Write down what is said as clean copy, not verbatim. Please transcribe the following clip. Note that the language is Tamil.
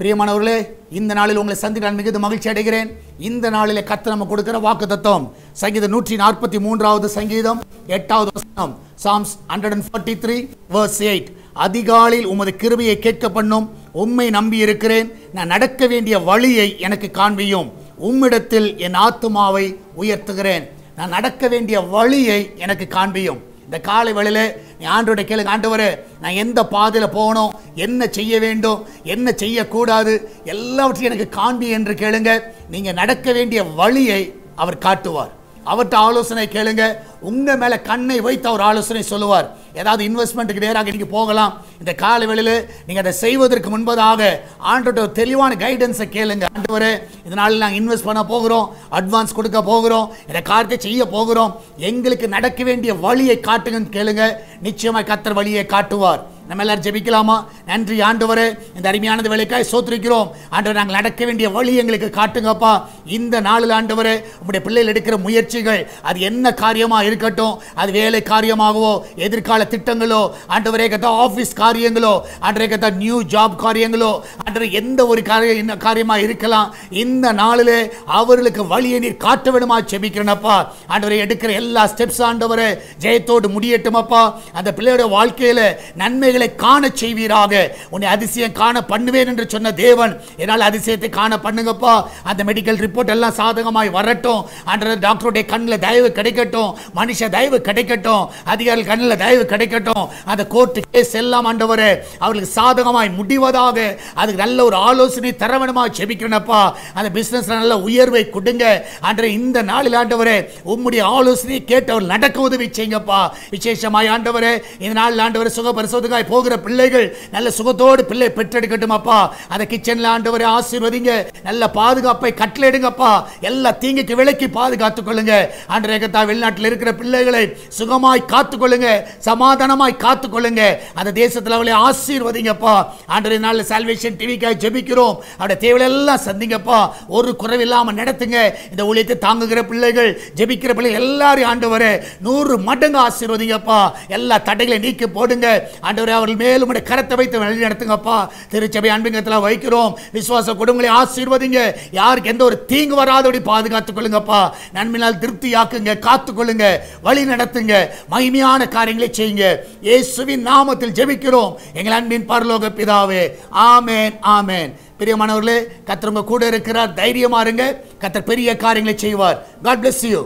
பிரியமானவர்களே, இந்த நாளில் உங்களை சந்திக்க நான் மிகுந்த மகிழ்ச்சி அடைகிறேன். இந்த நாளிலே கர்த்தர் நமக்கு கொடுக்கிற வாக்குத்தத்தம் சங்கீதம் 143வது சங்கீதம் 8வது வசனம். Psalms 143 verse 8. அதிகாலையில் உமது கிருபையை கேட்க பண்ணும், உம்மை நம்பி இருக்கிறேன். நான் நடக்க வேண்டிய வழியை எனக்கு காண்பியும், உம்மிடத்தில் என் ஆத்துமாவை உயர்த்துகிறேன். நான் நடக்க வேண்டிய வழியை எனக்கு காண்பியும். இந்த காலை வேளையிலே நீ ஆண்டவருடைய கேளுங்க, ஆண்டவரே நான் எந்த பாதையில் போகணும், என்ன செய்ய வேண்டும், என்ன செய்யக்கூடாது, எல்லாவற்றையும் எனக்கு காண்பி என்று கேளுங்க. நீங்கள் நடக்க வேண்டிய வழியை அவர் காட்டுவார். அவர்கிட்ட ஆலோசனை கேளுங்க. உங்கள் மேலே கண்ணை வைத்து அவர் ஆலோசனை சொல்லுவார். ஏதாவது இன்வெஸ்ட்மெண்ட்டுக்கு நேராக நீங்கள் போகலாம். இந்த காலை வேளையில் நீங்கள் அதை செய்வதற்கு முன்பதாக ஆண்டவர்கிட்ட ஒரு தெளிவான கைடன்ஸை கேளுங்க. ஆண்டவரே இதனால் நாங்கள் இன்வெஸ்ட் பண்ண போகிறோம், அட்வான்ஸ் கொடுக்க போகிறோம், இந்த காரியத்தை செய்ய போகிறோம், எங்களுக்கு நடக்க வேண்டிய வழியை காட்டுங்கன்னு கேளுங்க. நிச்சயமாக கர்த்தர் வழியை காட்டுவார். நம்ம எல்லாரும் ஜெபிக்கலாமா? நன்றி ஆண்டவரே, இந்த அருமையானது வேலைக்காய் சோத்திருக்கிறோம். ஆண்டவர் நாங்கள் நடக்க வேண்டிய வழி எங்களுக்கு காட்டுங்கப்பா. இந்த நாளில் ஆண்டவரே உங்களுடைய பிள்ளைகள் எடுக்கிற முயற்சிகள் அது என்ன காரியமாக இருக்கட்டும், அது வேலை காரியமாகவோ, எதிர்கால திட்டங்களோ, ஆண்டவரே கத்தா ஆஃபீஸ் காரியங்களோ, ஆண்டவரே கத்தா நியூ ஜாப் காரியங்களோ, ஆண்டவரே எந்த ஒரு காரியமாக இருக்கலாம், இந்த நாளிலே அவர்களுக்கு வழியை நீர் காட்ட வேணுமா ஜெபிக்கிறேனப்பா. ஆண்டவரே எடுக்கிற எல்லா ஸ்டெப்ஸ் ஆண்டவரே ஜெயத்தோடு முடியட்டுமப்பா. அந்த பிள்ளையோட வாழ்க்கையில் நன்மைகளை காண செய்வீராக. உன்னை அதிசயம் காண பண்ணுவேன் என்று சொன்ன தேவன் என்னால் அதிசயத்தை காண பண்ணுங்கப்பா. அந்த மெடிக்கல் ரிப்போர்ட் எல்லாம் சாதகமாய் வரட்டும். ஆண்டவர் டாக்டருடைய கண்ணில் தயவு கிடைக்கட்டும், மனுஷ தயவு கிடைக்கட்டும், அதிகாரிகள் கண்ணில் தயவு கிடைக்கட்டும். அந்த கோர்ட்டு கேஸ் எல்லாம் ஆண்டவரே அவர்களுக்கு சாதகமாய் முடிவதாக. அதுக்கு நல்ல ஒரு ஆலோசனை தர வேணுமா ஜெபிக்கிறேனப்பா. அந்த பிசினஸ்ல நல்ல உயர்வை கொடுங்க ஆண்டவரே. இந்த நாளில் ஆண்டவரே உம்முடைய ஆலோசனையை கேட்டு அவர் நடக்க உதவி செய்யுங்கப்பா. விசேஷமாய் ஆண்டவரே இந்த நாளில் ஆண்டவரே சுக பரிசோதனை போகிற பிள்ளைகள் நல்ல சுகத்தோடு பிள்ளை பெற்றெடுக்கட்டும் அப்பா. அந்த கிச்சன்ல ஆண்டவரே ஆசீர்வதிங்க, நல்ல பாதுகாப்பை கட்டளையிடுங்கப்பா. எல்லா தீங்குக்கு விலக்கி பாதுகாத்துக் கொள்ளுங்க ஆண்டவரே. கர்த்தா வெளிநாட்டில் இருக்கிற பிள்ளைகளை சுகமாய் காத்துக்கொள்ளுங்க, சமாதானமாய் காத்துக்கொள்ளுங்க. அந்த தேசத்தில் அவளை ஆசீர்வதிங்கப்பா. ஆண்டவரே நாளில் சால்வேஷன் டிவிக்காக ஜெபிக்கிறோம். அவருடைய தேவையை எல்லாம் சந்திங்கப்பா. ஒரு குறைவில்லாமல் நடத்துங்க. இந்த ஊழியத்தை தாங்குகிற பிள்ளைகள், ஜெபிக்கிற பிள்ளைகள் எல்லாரும் ஆண்டவரே 100 மடங்கு ஆசீர்வதிங்கப்பா. எல்லா தடைகளை நீக்கி போடுங்க ஆண்டவரே. அவர்கள் மேலும் உடைய கரத்தை வைத்து வழி நடத்துங்கப்பா. திருச்சபை அன்பிங்கத்தில் வைக்கிறோம். விசுவாச குடும்பங்களை ஆசீர்வதிங்க. யாருக்கு எந்த ஒரு தீங்கு வராதபடி பாதுகாத்துக் கொள்ளுங்கப்பா. நன்மையால் திருப்தியாக்குங்க, காத்துக்கொள்ளுங்க, வழி நடத்துங்க, மகிமையான காரியங்களை செய்யுங்க. இயேசுவின் நாமத்தில் ஜெபிக்கிறோம் எங்கள் அன்பின் பரலோக பிதாவே. ஆமென், ஆமென். பிரியமானவர்களே, கர்த்தர் உங்க கூட இருக்கிறார். தைரியமா இருங்க. கர்த்தர் பெரிய காரியங்களை செய்வார். God bless you.